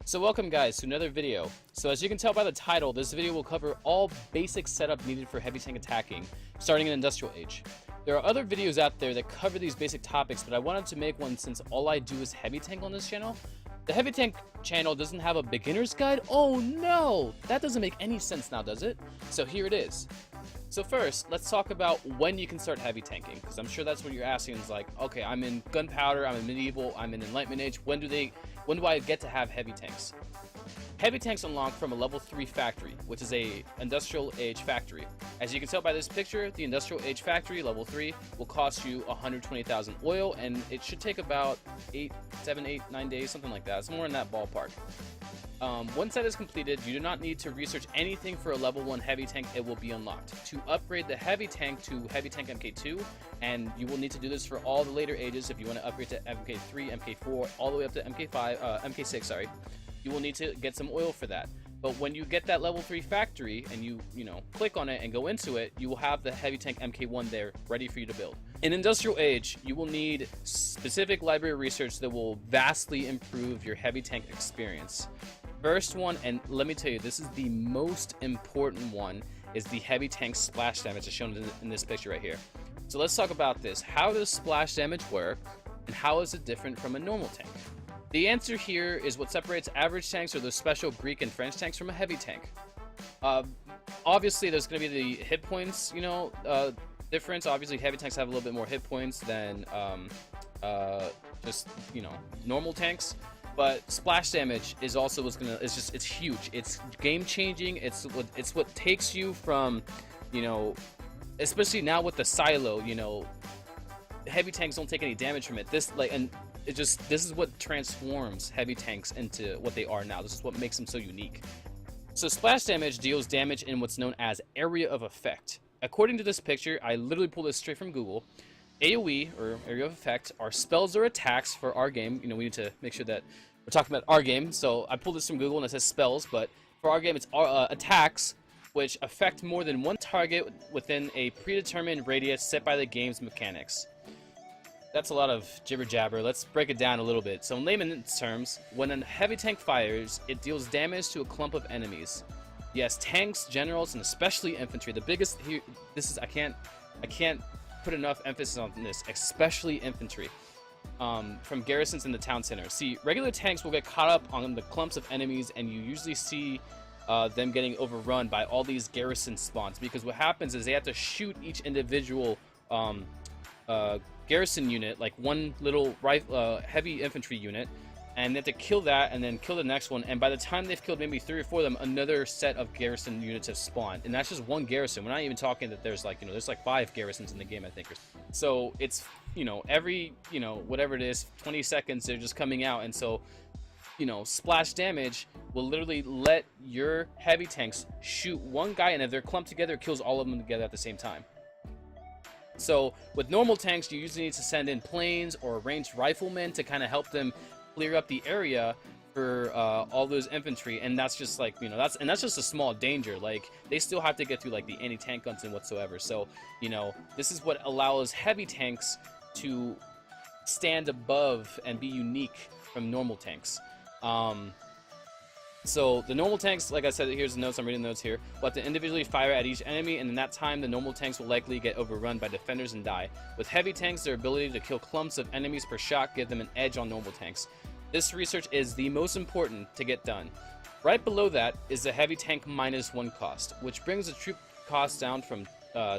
So welcome guys to another video. So as you can tell by the title, this video will cover all basic setup needed for heavy tank attacking, starting in Industrial Age. There are other videos out there that cover these basic topics, but I wanted to make one since all I do is heavy tank on this channel. The heavy tank channel doesn't have a beginner's guide? Oh no! That doesn't make any sense now, does it? So here it is. So first, let's talk about when you can start heavy tanking, because I'm sure that's what you're asking. Is like, okay, I'm in Gunpowder, I'm in Medieval, I'm in Enlightenment Age. When do I get to have heavy tanks? Heavy tanks unlock from a level 3 factory, which is a Industrial Age factory. As you can tell by this picture, the Industrial Age factory, level 3, will cost you 120,000 oil, and it should take about 7, 8, 9 days, something like that. It's more in that ballpark. Once that is completed, you do not need to research anything for a level 1 heavy tank. It will be unlocked. To upgrade the heavy tank to heavy tank MK2, and you will need to do this for all the later ages if you want to upgrade to MK3, MK4, all the way up to MK6, sorry, you will need to get some oil for that. But when you get that level 3 factory and you click on it and go into it, you will have the heavy tank MK1 there ready for you to build. In Industrial Age, you will need specific library research that will vastly improve your heavy tank experience. First one, and let me tell you, this is the most important one, is the heavy tank splash damage as shown in this picture right here. So let's talk about this. How does splash damage work, and how is it different from a normal tank? The answer here is what separates average tanks or those special Greek and French tanks from a heavy tank. Obviously, there's going to be the hit points, difference. Obviously, heavy tanks have a little bit more hit points than just normal tanks. But splash damage is also it's huge. It's game changing. It's what takes you from, especially now with the silo, heavy tanks don't take any damage from it. This is what transforms heavy tanks into what they are now. This is what makes them so unique. So splash damage deals damage in what's known as area of effect. According to this picture, I literally pulled this straight from Google. AoE, or area of effect, are spells or attacks for our game. We need to make sure that we're talking about our game. So I pulled this from Google and it says spells, but for our game it's attacks which affect more than one target within a predetermined radius set by the game's mechanics. That's a lot of jibber jabber. Let's break it down a little bit. So in layman's terms, when a heavy tank fires, it deals damage to a clump of enemies. Yes, tanks, generals, and especially infantry. The biggest here, I can't put enough emphasis on this, especially infantry, from garrisons in the town center. See, regular tanks will get caught up on the clumps of enemies, and you usually see them getting overrun by all these garrison spawns, because what happens is they have to shoot each individual garrison unit, like one little heavy infantry unit, and they have to kill that and then kill the next one, and by the time they've killed maybe 3 or 4 of them, another set of garrison units have spawned, and that's just one garrison. We're not even talking that there's there's like 5 garrisons in the game, I think. So it's every whatever it is, 20 seconds they're just coming out, and so splash damage will literally let your heavy tanks shoot one guy, and if they're clumped together, it kills all of them together at the same time. So with normal tanks, you usually need to send in planes or ranged riflemen to kind of help them clear up the area for all those infantry, and that's just that's just a small danger. Like, they still have to get through like the anti-tank guns and whatsoever. So this is what allows heavy tanks to stand above and be unique from normal tanks. So the normal tanks, like I said, here's the notes, I'm reading the notes here, will have to individually fire at each enemy, and in that time the normal tanks will likely get overrun by defenders and die. With heavy tanks, their ability to kill clumps of enemies per shot give them an edge on normal tanks. This research is the most important to get done. Right below that is the heavy tank -1 cost, which brings the troop cost down from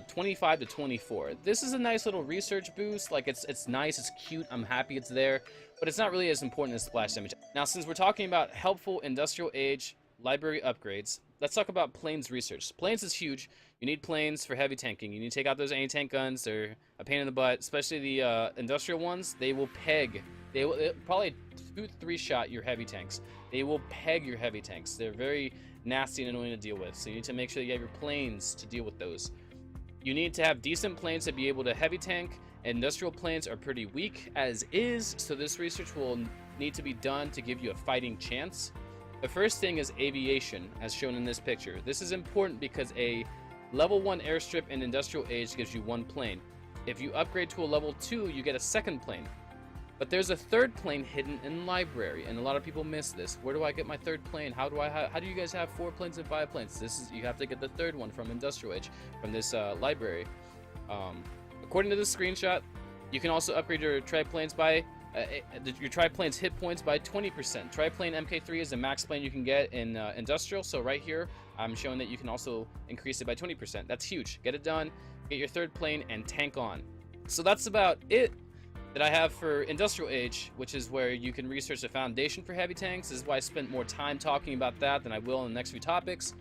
25 to 24. This is a nice little research boost. Like, it's nice, it's cute, I'm happy it's there, but it's not really as important as splash damage. Now, since we're talking about helpful Industrial Age library upgrades, let's talk about planes research. Planes is huge. You need planes for heavy tanking. You need to take out those anti-tank guns. They're a pain in the butt, especially the industrial ones. They will peg. They will probably 2-3 shot your heavy tanks. They will peg your heavy tanks. They're very nasty and annoying to deal with, so you need to make sure that you have your planes to deal with those. You need to have decent planes to be able to heavy tank. Industrial planes are pretty weak as is, so this research will need to be done to give you a fighting chance. The first thing is aviation, as shown in this picture. This is important because a level 1 airstrip in Industrial Age gives you 1 plane. If you upgrade to a level 2, you get a second plane. But there's a third plane hidden in library, and a lot of people miss this. Where do I get my third plane? How do you guys have 4 planes and 5 planes? You have to get the third one from Industrial Age, from this library. According to this screenshot, you can also upgrade your triplanes by your triplane's hit points by 20%. Triplane MK3 is the max plane you can get in Industrial, so right here I'm showing that you can also increase it by 20%. That's huge. Get it done, get your third plane, and tank on. So that's about it that I have for Industrial Age, which is where you can research the foundation for heavy tanks. This is why I spent more time talking about that than I will in the next few topics.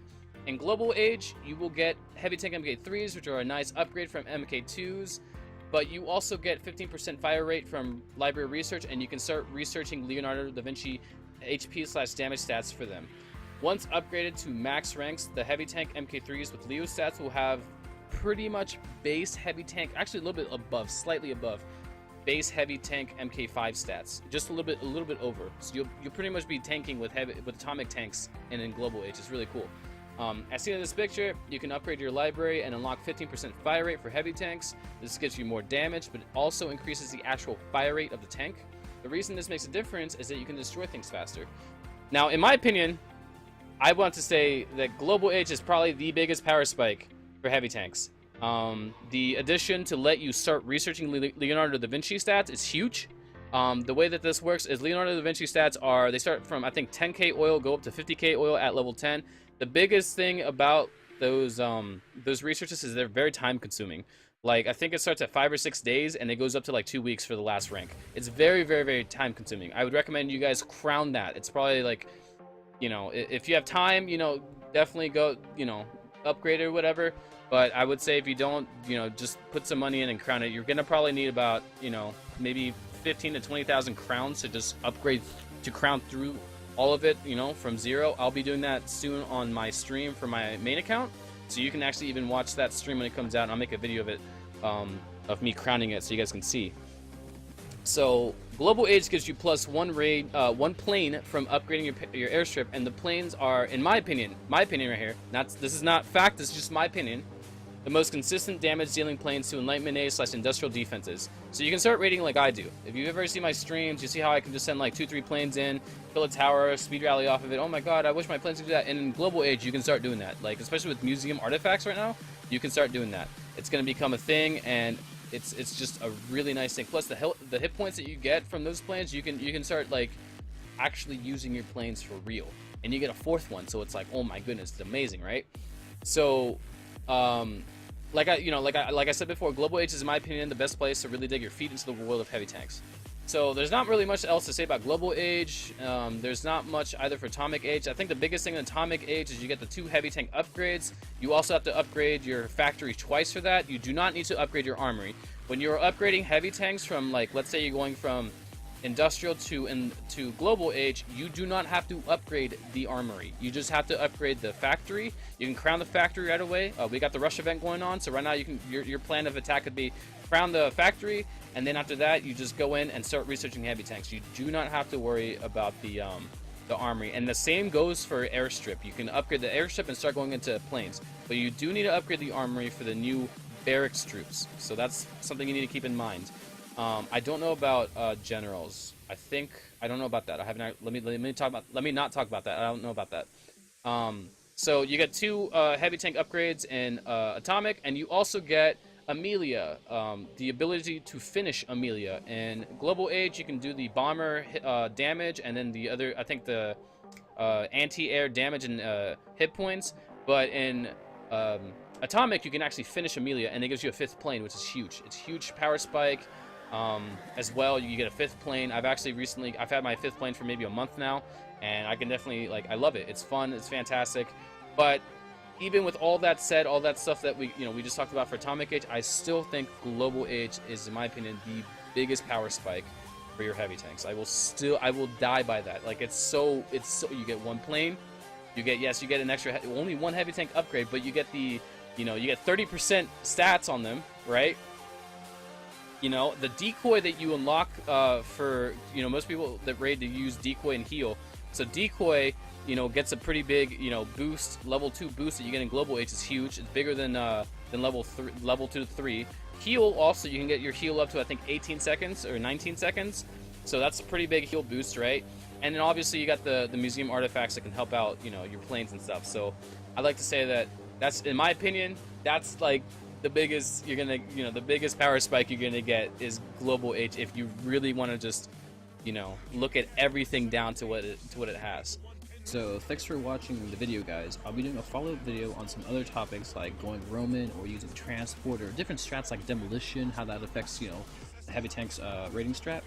In Global Age, you will get heavy tank MK3s, which are a nice upgrade from MK2s, but you also get 15% fire rate from library research, and you can start researching Leonardo da Vinci HP/damage stats for them. Once upgraded to max ranks, the heavy tank MK3s with Leo stats will have pretty much base heavy tank, actually a little bit above, slightly above base heavy tank MK5 stats, just a little bit over. So you'll pretty much be tanking with atomic tanks, and in Global Age. It's really cool. As seen in this picture, you can upgrade your library and unlock 15% fire rate for heavy tanks. This gives you more damage, but it also increases the actual fire rate of the tank. The reason this makes a difference is that you can destroy things faster. Now, in my opinion, I want to say that Global Age is probably the biggest power spike for heavy tanks. The addition to let you start researching Leonardo da Vinci stats is huge. The way that this works is Leonardo da Vinci stats they start from, I think, 10k oil, go up to 50k oil at level 10. The biggest thing about those researches is they're very time consuming. Like, I think it starts at 5 or 6 days and it goes up to like 2 weeks for the last rank. It's very, very, very time consuming. I would recommend you guys crown that. It's probably like, you know, if you have time, you know, definitely go, you know, upgrade it or whatever. But I would say if you don't, you know, just put some money in and crown it. You're gonna probably need about, you know, maybe 15 to 20,000 crowns to just upgrade, to crown through all of it, you know, from zero. I'll be doing that soon on my stream for my main account, so you can actually even watch that stream when it comes out, and I'll make a video of it, of me crowning it, so you guys can see. So Global Age gives you plus one plane from upgrading your airstrip, and the planes are, in my opinion right here, this is not fact, this is just my opinion, the most consistent damage dealing planes to Enlightenment A/industrial defenses. So you can start raiding like I do. If you've ever seen my streams, you see how I can just send like 2-3 planes in, kill a tower, speed rally off of it. Oh my god, I wish my planes could do that. And in Global Age, you can start doing that. Like, especially with museum artifacts right now, you can start doing that. It's going to become a thing, and it's just a really nice thing. Plus the hit points that you get from those planes, you can start like actually using your planes for real. And you get a 4th one, so it's like, oh my goodness, it's amazing, right? So like I said before, Global Age is, in my opinion, the best place to really dig your feet into the world of heavy tanks. So there's not really much else to say about Global Age. There's not much either for Atomic Age. I think the biggest thing in Atomic Age is you get the 2 heavy tank upgrades. You also have to upgrade your factory twice for that. You do not need to upgrade your armory. When you're upgrading heavy tanks from, like, let's say you're going from Industrial to Global Age, you do not have to upgrade the armory. You just have to upgrade the factory. You can crown the factory right away. We got the rush event going on, so right now your plan of attack could be crown the factory, and then after that you just go in and start researching heavy tanks. You do not have to worry about the armory. And the same goes for airstrip. You can upgrade the airstrip and start going into planes, but you do need to upgrade the armory for the new barracks troops. So that's something you need to keep in mind. I don't know about generals. I don't know about that. I haven't. Let me not talk about that. I don't know about that. So you get 2 heavy tank upgrades in Atomic, and you also get Amelia, the ability to finish Amelia. In Global Age, you can do the bomber damage, and then the other, I think the anti-air damage and hit points. But in Atomic, you can actually finish Amelia, and it gives you a 5th plane, which is huge. It's huge power spike. As well, you get a 5th plane. I've had my 5th plane for maybe a month now, and I can definitely, like, I love it. It's fun, it's fantastic. But even with all that said, all that stuff that we just talked about for Atomic Age, I still think Global Age is, in my opinion, the biggest power spike for your heavy tanks. I will die by that. Like, it's so you get 1 plane, you get an extra, only 1 heavy tank upgrade, but you get the, you get 30% stats on them, right? You know, the decoy that you unlock for, most people that raid to use decoy and heal. So decoy, gets a pretty big, boost, level 2 boost that you get in Global Age is huge. It's bigger than level 2 to 3. Heal also, you can get your heal up to, I think, 18 seconds or 19 seconds. So that's a pretty big heal boost, right? And then obviously you got the museum artifacts that can help out, you know, your planes and stuff. So I like to say that that's, in my opinion, that's like the biggest you're gonna, you know, the biggest power spike you're gonna get is global H if you really want to just, you know, look at everything down to what it has. So thanks for watching the video, guys. I'll be doing a follow-up video on some other topics like going Roman or using transport or different strats like demolition, how that affects, you know, the heavy tank's rating strat.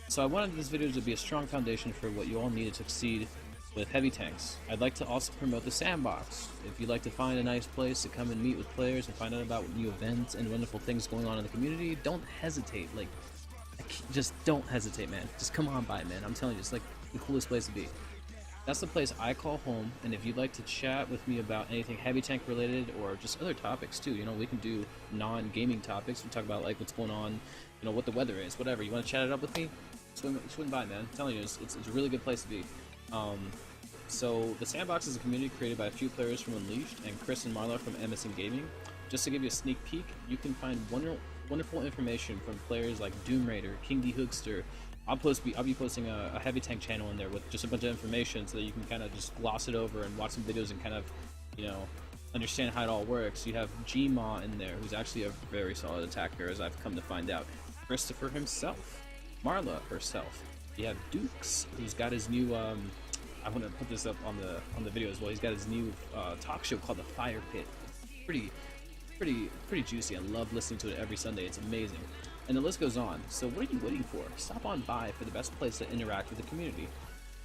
So I wanted this video to be a strong foundation for what you all need to succeed with heavy tanks. I'd like to also promote the Sandbox. If you'd like to find a nice place to come and meet with players and find out about new events and wonderful things going on in the community, don't hesitate. Like, just don't hesitate, man. Just come on by, man. I'm telling you, it's like the coolest place to be. That's the place I call home, and if you'd like to chat with me about anything heavy tank related or just other topics too, you know, we can do non-gaming topics. We talk about like what's going on, you know, what the weather is, whatever. You want to chat it up with me? Swing by, man. I'm telling you, it's a really good place to be. So the Sandbox is a community created by a few players from Unleashed and Chris and Marla from MSN Gaming. Just to give you a sneak peek, you can find wonderful information from players like Doom Raider, King D Hookster. I'll be posting a heavy tank channel in there with just a bunch of information so that you can kind of just gloss it over and watch some videos and kind of, you know, understand how it all works. You have Gma in there, who's actually a very solid attacker, as I've come to find out. Christopher himself, Marla herself. You have Dukes, who's got his new I want to put this up on the video as well. He's got his new talk show called The Fire Pit. Pretty juicy. I love listening to it every Sunday. It's amazing. And the list goes on. So what are you waiting for? Stop on by for the best place to interact with the community.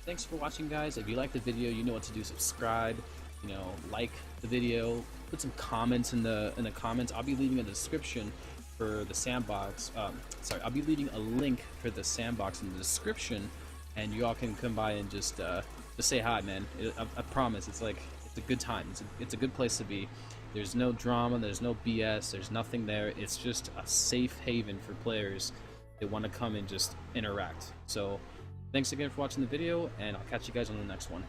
Thanks for watching, guys. If you like the video, you know what to do. Subscribe, you know, like the video, put some comments in the comments. I'll be leaving a description for the Sandbox. I'll be leaving a link for the Sandbox in the description, and you all can come by and just say hi, man. I promise, it's a good time. It's a good place to be. There's no drama, there's no BS, there's nothing there. It's just a safe haven for players that want to come and just interact. So thanks again for watching the video, and I'll catch you guys on the next one.